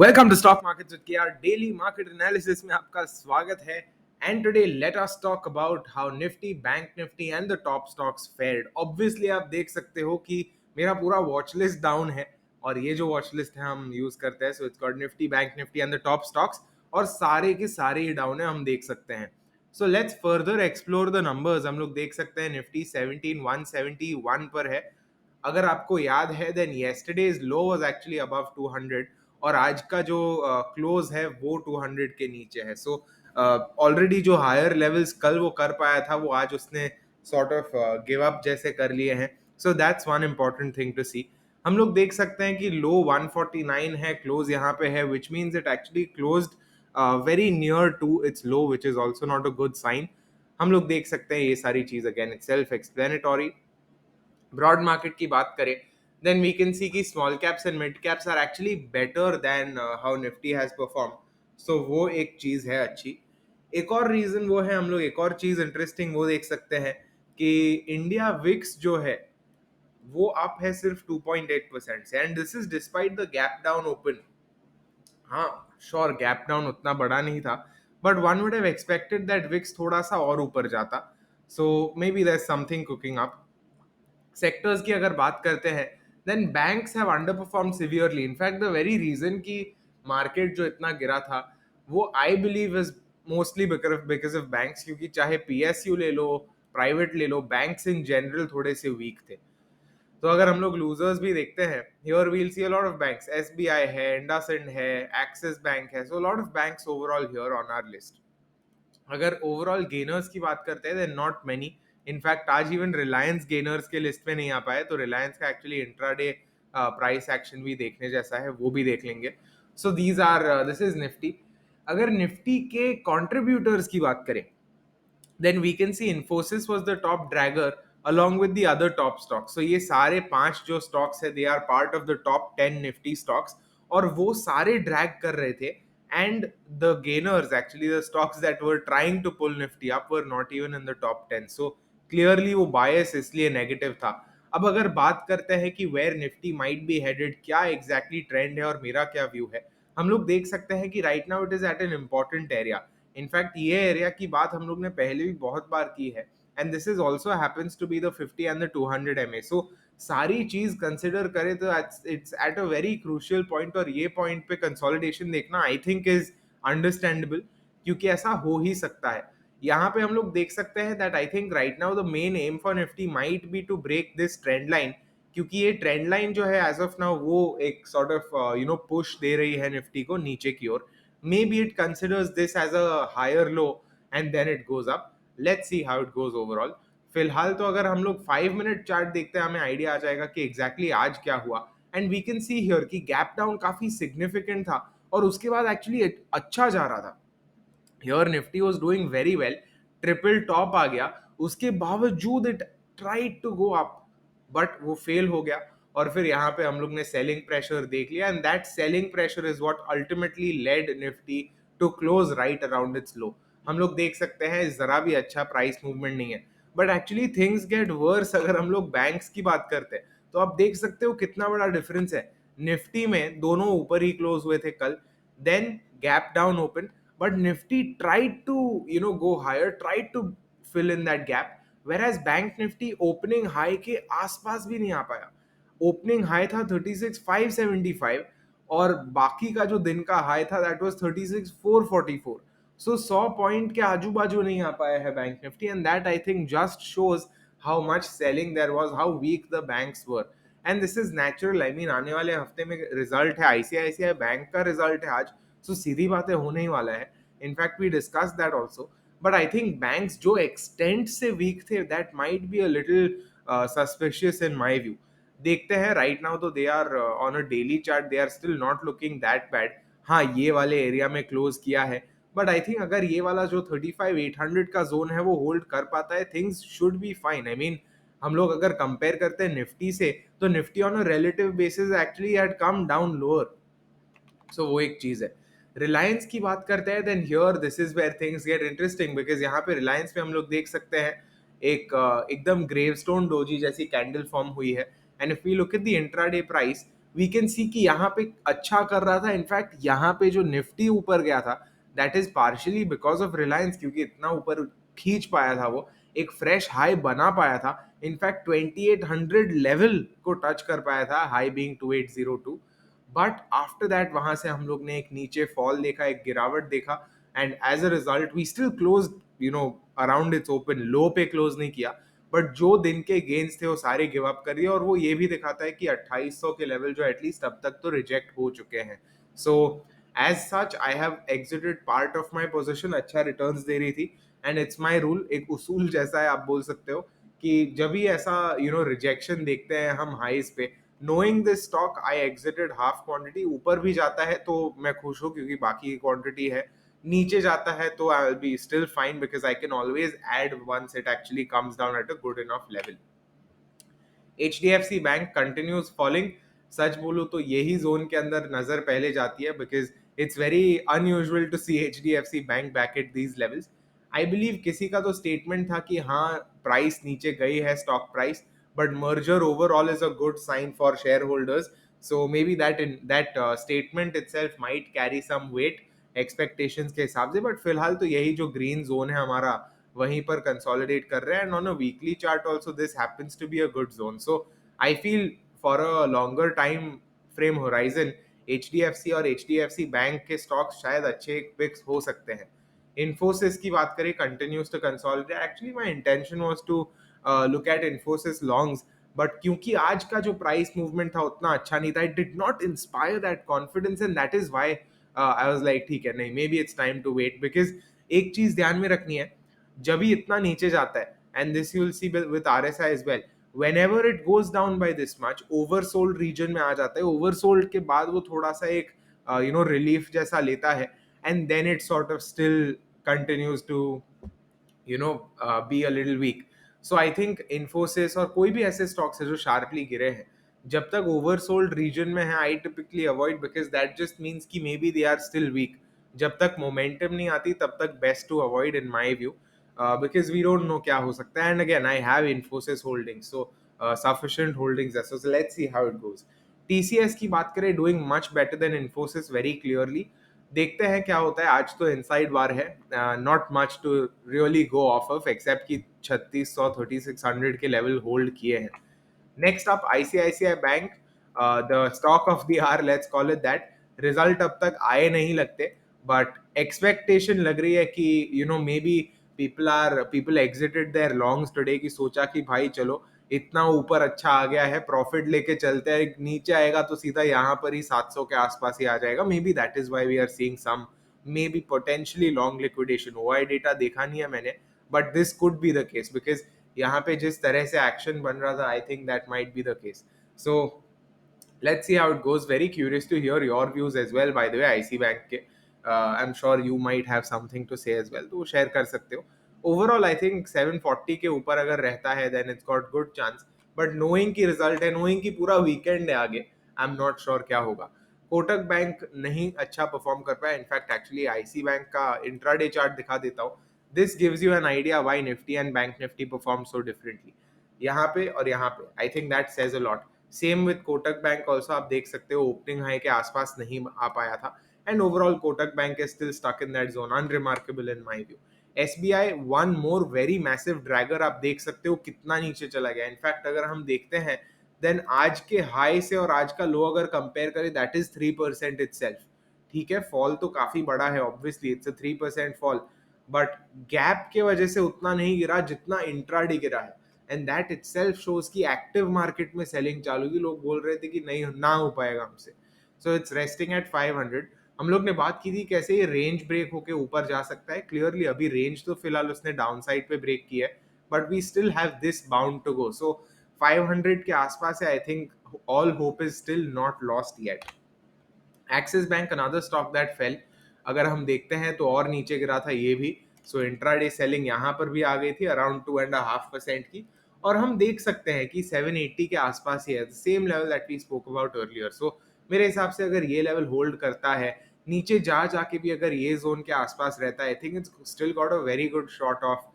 Welcome to stock markets with KR daily market analysis में आपका स्वागत है। And today let us talk about how Nifty, bank Nifty and the top stocks fared. Obviously आप देख सकते हो कि मेरा पूरा वॉच लिस्ट डाउन है और ये जो वॉच लिस्ट है हम यूज करते हैं, so it's called Nifty, bank Nifty and the top stocks, और सारे के सारे ही डाउन है, हम देख सकते हैं। So let's further explore the numbers. हम लोग देख सकते हैं निफ्टी 17171 पर है। अगर आपको याद है then yesterday's low was actually above 200 और आज का जो क्लोज है वो 200 के नीचे है। सो ऑलरेडी जो हायर लेवल्स कल वो कर पाया था वो आज उसने सॉर्ट ऑफ गिव अप जैसे कर लिए हैं। So that's one important thing to see. हम लोग देख सकते हैं कि लो 149 है, क्लोज यहाँ पे है, which means it actually closed very near to its low, which is also not a good sign. हम लोग देख सकते हैं ये सारी चीज, again it's self explanatory. Broad market की बात करें then we can see कि small caps and mid caps are actually better than how Nifty has performed. So वो एक चीज है अच्छी। एक और रीजन वो है, हम लोग एक और चीज इंटरेस्टिंग वो देख सकते हैं कि इंडिया विक्स जो है वो अप है सिर्फ 2.8% से, and this is despite the gap down open. हाँ, श्योर गैप डाउन उतना बड़ा नहीं था, but one would have expected that VIX थोड़ा सा और ऊपर जाता। So maybe there is something cooking up. Sectors की अगर बात करते हैं then banks have underperform severely. In fact the very reason की मार्केट जो इतना गिरा था वो I believe is mostly because of banks, क्योंकि चाहे पीएसयू ले लो, प्राइवेट ले लो, बैंक्स इन जनरल थोड़े से वीक थे। तो अगर हम लोग लूजर्स भी देखते हैं, here we'll see a lot of banks, SBI है, इंडसइंड है, एक्सिस बैंक है, so lot of banks overall here on our list. अगर ओवरऑल गेनर्स की बात करते हैं देन नॉट मेनी। इनफैक्ट आज इवन रिलायंस गेनर्स के लिस्ट में नहीं आ पाए, तो रिलायंस का एक्चुअली इंट्राडे प्राइस एक्शन भी देखने जैसा है, वो भी देख लेंगे। So these are this is Nifty. अगर निफ्टी के कॉन्ट्रीब्यूटर्स की बात करें then we can see Infosys was the top dragger along with the other top stocks. So ये सारे पांच जो stocks है they are part of the top 10 Nifty stocks और वो सारे drag कर रहे थे, and the gainers actually the stocks that were trying to pull Nifty up were not even in the top 10. So clearly वो bias इसलिए negative था। अब अगर बात करते हैं कि where Nifty might be headed, क्या exactly trend है और मेरा क्या view है, हम लोग देख सकते हैं कि right now it is at an important area. In fact ये एरिया की बात हम लोग ने पहले भी बहुत बार की है, and this is also happens to be the 50 and the 200 MA। सो सारी चीज कंसिडर करें तो it's at a very crucial point, और ये पॉइंट पे कंसोलिडेशन देखना आई थिंक इज अंडरस्टैंडेबल, क्योंकि ऐसा हो ही सकता है। यहाँ पे हम लोग देख सकते हैं that I think right now the main aim for Nifty might be to break this trend line, क्योंकि ये ट्रेंड लाइन जो है एज ऑफ नाउ वो एक सॉर्ट ऑफ पुश दे रही है निफ्टी को नीचे की ओर। Maybe it considers this as a higher low and then it goes up. Let's see how it goes overall. फिलहाल तो अगर हम लोग 5 मिनट चार्ट देखते हैं हमें आइडिया आ जाएगा कि एग्जैक्टली आज क्या हुआ, and we can see here कि गैप डाउन काफी सिग्निफिकेंट था और उसके बाद एक्चुअली अच्छा जा रहा था। Here Nifty was doing very well, triple top आ गया, उसके बावजूद it tried to go up but वो फेल हो गया, और फिर यहाँ पे हम लोग ने सेलिंग प्रेशर देख लिया, and that selling pressure is what ultimately led Nifty to close right around its low. हम लोग देख सकते हैं जरा भी अच्छा प्राइस मूवमेंट नहीं है, but actually things get worse अगर हम लोग बैंक्स की बात करते हैं। तो आप देख सकते हो कितना बड़ा डिफरेंस है। निफ्टी में दोनों ऊपर ही क्लोज हुए थे कल, then gap down open, but Nifty tried to go higher, tried to fill in that gap, whereas Bank Nifty opening high के आसपास भी नहीं आ पाया। ओपनिंग हाई था 36,575 और बाकी का जो दिन का हाई था दैट वाज 36,444। सो 100 पॉइंट के आजू बाजू नहीं आ पाया है bank Nifty, and that I think just shows how much selling there was, how weak the banks were, and this is natural. I mean आने वाले हफ्ते में रिजल्ट है, आईसीआईसीआई बैंक का रिजल्ट है आज, सो सीधी बातें होने ही वाला है। In fact we discuss that also, but I think banks जो एक्सटेंट से वीक थे that might be a little suspicious in my view. देखते हैं राइट नाउ तो they are on a daily chart, they are still not looking that bad. हाँ, ये वाले area में क्लोज किया है, बट आई थिंक अगर ये वाला जो 35,800 का जोन है वो होल्ड कर पाता है, things should be fine. I mean हम लोग अगर कंपेयर करते हैं निफ्टी से, तो Nifty on a relative basis actually had come down lower. So वो एक चीज है। रिलायंस की बात करते हैं then here this is where things get interesting, because यहाँ पे रिलायंस पे हम लोग देख सकते हैं एक एकदम ग्रेवस्टोन डोजी जैसी कैंडल फॉर्म हुई है, and if we look at the intraday price we can see कि यहाँ पे अच्छा कर रहा था. इनफैक्ट यहाँ पे जो निफ्टी ऊपर गया था, that is partially because of Reliance, क्योंकि इतना ऊपर खींच पाया था, वो एक फ्रेश हाई बना पाया था. इनफैक्ट 2800 लेवल को टच कर पाया था, high being 2802. But after that वहां से हम लोग ने एक नीचे फॉल देखा, एक गिरावट देखा, and as a result we still close around its open. Low पे क्लोज नहीं किया, बट जो दिन के गेन्स थे वो सारे गिव अप कर दिए. और वो ये भी दिखाता है कि 2800 के लेवल जो एटलीस्ट अब तक तो रिजेक्ट हो चुके हैं. So as such I have exited part of my position. अच्छा रिटर्न्स दे रही थी, एंड इट्स माई रूल, एक उसूल जैसा है आप बोल सकते हो, कि जब भी ऐसा रिजेक्शन देखते हैं हम हाईज पे, knowing this stock I exerted half quantity. ऊपर भी जाता है तो मैं खुश हूँ क्योंकि बाकी की क्वांटिटी है, नीचे जाता है तो I will be still fine because I can always add once it actually comes down at a good enough level. HDFC bank continues falling. सच बोलूं तो यही जोन के अंदर नजर पहले जाती है, because it's very unusual to see HDFC bank back at these levels. I believe किसी का तो स्टेटमेंट था कि हाँ प्राइस नीचे गई है, stock price, but merger overall is a good sign for shareholders. So maybe that statement itself might carry some weight expectations के हिसाब से. बट फिलहाल तो यही जो ग्रीन जोन है हमारा, वहीं पर कंसोलिडेट कर रहे हैं. And on a weekly chart also this happens to be a good zone. So I feel for a longer time frame horizon HDFC और HDFC बैंक के स्टॉक्स शायद अच्छे पिक्स हो सकते हैं. इन्फोसिस की बात करें, continues to consolidate. Actually my intention was to look at Infosys longs, but क्योंकि आज का जो प्राइस मूवमेंट था उतना अच्छा नहीं था, it did not inspire that confidence, and that is why I was like ठीक है, नहीं, maybe it's time to wait. Because एक चीज ध्यान में रखनी है, जब ही इतना नीचे जाता है, and this you will see with RSI as well, whenever it goes down by this much, oversold region में आ जाता है. oversold के बाद वो थोड़ा सा एक relief जैसा लेता है, and then it sort of still continues to be a little weak. So I think Infosys और कोई भी ऐसे stocks है जो sharply गिरे हैं, जब तक oversold region में है, I typically avoid, because that just means कि maybe they are still weak. जब तक momentum नहीं आती तब तक best to avoid in my view, because we don't know क्या हो सकता है. And again I have Infosys holdings, so sufficient holdings there. So let's see how it goes. TCS की बात करें, doing much better than Infosys very clearly. देखते हैं क्या होता है. आज तो इनसाइड वार है, not much to really go off off, except कि 3600 3600 के लेवल होल्ड किए हैं. Next up ICICI bank, the stock of the hour, let's call it that. Result अब तक आए नहीं लगते, बट एक्सपेक्टेशन लग रही है कि maybe people exited their longs today, की सोचा कि भाई चलो इतना ऊपर अच्छा आ गया है, प्रॉफिट लेके चलते हैं, नीचे आएगा तो सीधा यहाँ पर ही 700 के आसपास ही आ जाएगा. Maybe that is why we are seeing some, maybe potentially long liquidation. OI data देखा नहीं है मैंने, but this could be the case, because यहाँ पे जिस तरह से एक्शन बन रहा था, I think that might be the case. So let's see how it goes. Very curious to hear your views as well, by the way, IC Bank के. I'm sure you might have something to say as well, तो share कर सकते हो. Overall I think 740 के ऊपर अगर रहता है then it's got good chance, but knowing की रिजल्ट है, knowing की पूरा वीकेंड है आगे, I'm not sure क्या होगा. कोटक बैंक नहीं अच्छा परफॉर्म कर पाया. इनफैक्ट एक्चुअली IC बैंक का इंट्राडे चार्ट दिखा देता हूँ. This gives you an idea why Nifty and bank Nifty perform so differently. यहाँ पे और यहाँ पे आई think that says a lot. Same with Kotak bank also, आप देख सकते हो ओपनिंग हाई के आसपास नहीं आ पाया था, and overall Kotak bank is still stuck in that zone, unremarkable in my view. SBI one more very massive dragger, आप देख सकते हो कितना नीचे चला गया. इनफैक्ट अगर हम देखते हैं देन आज के हाई से और आज का लो अगर कंपेयर करें, दैट इज 3% इटसेल्फ. ठीक है, फॉल तो काफी बड़ा है, obviously it's a 3% fall, but gap के वजह से उतना नहीं गिरा जितना इंट्राडे गिरा है. एंड दैट इटसेल्फ शोज कि एक्टिव मार्केट में सेलिंग चालू की. लोग बोल रहे थे कि नहीं ना हो पाएगा हमसे. So it's resting at 500. हम लोग ने बात की थी कैसे ये रेंज ब्रेक होके ऊपर जा सकता है. क्लियरली अभी रेंज तो फिलहाल उसने डाउन साइड पे ब्रेक किया है, but we still have this bound to go. So 500 के आसपास है. I think all hope is still not lost yet. Axis bank another stock that fell. अगर हम देखते हैं तो और नीचे गिरा था ये भी. सो इंट्राडे सेलिंग यहाँ पर भी आ गई थी अराउंड 2.5% की, और हम देख सकते हैं कि 780 के आसपास ही है, same level that we spoke about earlier. So मेरे हिसाब से अगर ये लेवल होल्ड करता है, नीचे जा जाके भी अगर ये जोन के आसपास रहता है, I think it's still got a very good shot of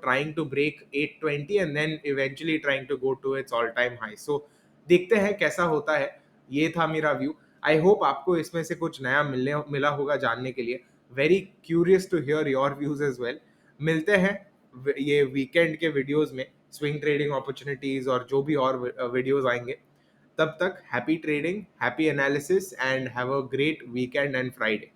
trying to break 820 and then eventually trying to go to its all time high. So देखते हैं कैसा होता है. ये था मेरा व्यू। आई होप आपको इसमें से कुछ नया मिला होगा जानने के लिए। Very curious to hear your views as well. मिलते हैं ये वीकेंड के वीडियोस में, स्विंग ट्रेडिंग अपॉर्चुनिटीज और जो भी और वीडियोस आएंगे। तब तक happy trading, happy analysis and have a great weekend and Friday.